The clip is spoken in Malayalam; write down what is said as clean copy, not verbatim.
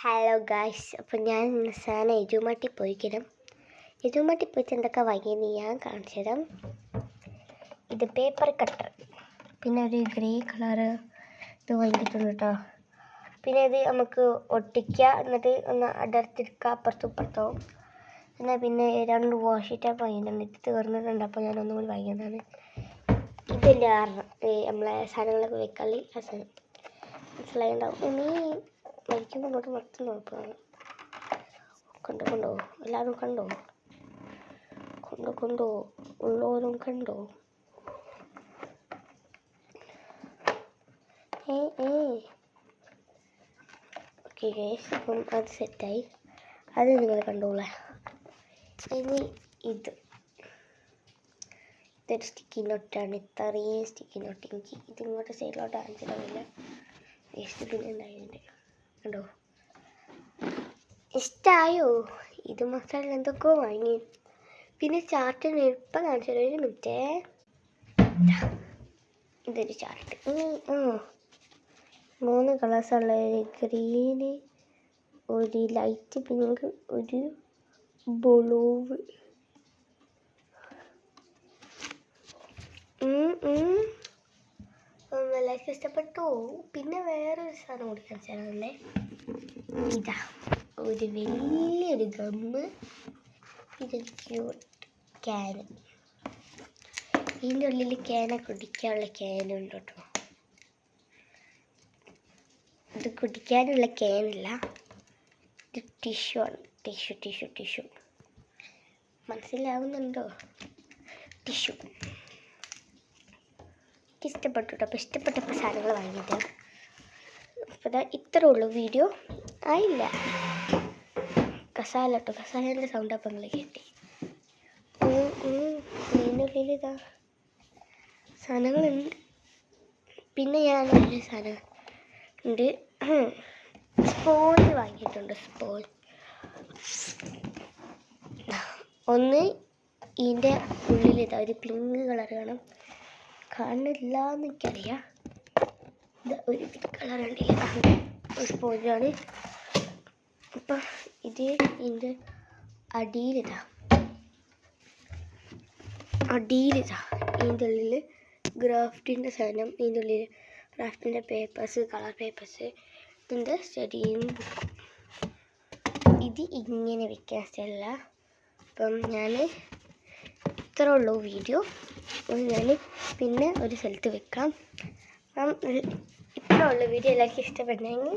ഹലോ ഗായ്സ്, അപ്പോൾ ഞാൻ സാധനം എരുമാട്ടി പോയിക്കണം. എരുമാട്ടി പോയിട്ട് എന്തൊക്കെ വാങ്ങിയെന്ന് ഞാൻ കാണിച്ചു തരാം. ഇത് പേപ്പർ കട്ടർ, പിന്നെ ഒരു ഗ്രേ കളറ് ഇത് വാങ്ങിയിട്ടുണ്ട് കേട്ടോ. പിന്നെ ഇത് നമുക്ക് ഒട്ടിക്കുക, എന്നിട്ട് ഒന്ന് അടർത്തിരിക്കുക അപ്പുറത്തും ഇപ്പുറത്തും. പിന്നെ 2 വാഷി ടാപ്പ് വാങ്ങിയിട്ടുണ്ട്. ഇത് തീർന്നിട്ടുണ്ട്, അപ്പോൾ ഞാനൊന്നും കൂടി വാങ്ങിയതാണ്. ഇതിൻ്റെ കാരണം നമ്മളെ സാധനങ്ങളൊക്കെ വെക്കാളി ആ സാധനം മനസ്സിലായിണ്ടാവും. ഇനി മരിക്കുമ്പോൾ ഇങ്ങോട്ട് മൊത്തം നോക്കുകയാണ്. കണ്ടോ എല്ലാവരും കണ്ടോ ഉള്ളവരും കണ്ടോ. ഓക്കെ ഗൈസ്, അപ്പം അത് സെറ്റായി. അത് നിങ്ങൾ കണ്ടോളെ. ഇനി ഇതൊരു സ്റ്റിക്കി നോട്ടാണ്. ഇത്രയും സ്റ്റിക്കി നോട്ട് എനിക്ക് ഇതിങ്ങോട്ട് സൈഡിലോട്ട് ആൻസിടാവില്ല. വേസ്റ്റ് പിന്നെ ഉണ്ടായിട്ടുണ്ട്. കണ്ടോ, ഇഷ്ടമായോ? ഇത് മസാല എന്തൊക്കെയോ വാങ്ങി. പിന്നെ ചാർട്ടിന് എളുപ്പം കാണിച്ചത് ഒരു മിനിറ്റേ. ഇതൊരു ചാർട്ട്. 3 കളേഴ്സുള്ള ഒരു ഗ്രീന്, ഒരു ലൈറ്റ് പിങ്ക്, ഒരു ബ്ലൂവ്. എല്ലാവർക്കും ഇഷ്ടപ്പെട്ടു. പിന്നെ വേറൊരു സാധനം കൂടി കാണിച്ചാലേ, ഇതാ ഒരു വലിയൊരു ഗമ്മ്, ഇതൊരു ക്യൂട്ട് ക്യാന്. ഇതിൻ്റെ ഉള്ളിൽ ക്യാന കുടിക്കാനുള്ള ക്യാനുണ്ട് കേട്ടോ. ഇത് കുടിക്കാനുള്ള ക്യാനല്ല, ഇത് ടിഷ്യൂ ആണ്. ടിഷ്യൂ മനസ്സിലാവുന്നുണ്ടോ? ടിഷ്യൂ ഇഷ്ടപ്പെട്ടു കേട്ടോ. അപ്പോൾ ഇഷ്ടപ്പെട്ടപ്പോൾ സാധനങ്ങൾ വാങ്ങിയിട്ട്. അപ്പോൾ ഇത്രേ ഉള്ളൂ വീഡിയോ. ആയില്ല കസാല കേട്ടോ. കസാലേൻ്റെ സൗണ്ട് അപ്പം നിങ്ങൾ കേട്ടി. ഇതിനുള്ളിൽ ഇതാ സാധനങ്ങളുണ്ട്. പിന്നെ ഞാൻ ഒരു സാധനം ഉണ്ട്, സ്പോഞ്ച് വാങ്ങിയിട്ടുണ്ട്. സ്പോഞ്ച് ഒന്ന് ഇതിൻ്റെ ഉള്ളിൽ ഇതാ ഒരു പിങ്ക് കളർ കാണില്ല എന്നെനിക്കറിയാം. ഇത് ഒരു കളർ ഉണ്ടല്ല, ഒരു സ്പോഞ്ചാണ്. അപ്പം ഇത് ഇതിൻ്റെ അടിയിലിതാ ഇതിൻ്റെ ഉള്ളിൽ ഗ്രാഫ്റ്റിൻ്റെ സാധനം. ഇതിൻ്റെ ഉള്ളിൽ ക്രാഫ്റ്റിൻ്റെ പേപ്പേഴ്സ്, കളർ പേപ്പേഴ്സ്, ഇതിൻ്റെ സ്റ്റഡിയും ബുക്കും. ഇത് ഇങ്ങനെ വെക്കാൻ സ്ഥലമല്ല. അപ്പം ഞാൻ ഇത്രേ ഉള്ളൂ വീഡിയോ. ഞാൻ പിന്നെ ഒരു സ്ഥലത്ത് വെക്കാം. അപ്പം ഇത്രേ ഉള്ളൂ വീഡിയോ. എല്ലാവർക്കും ഇഷ്ടപ്പെട്ടെങ്കിൽ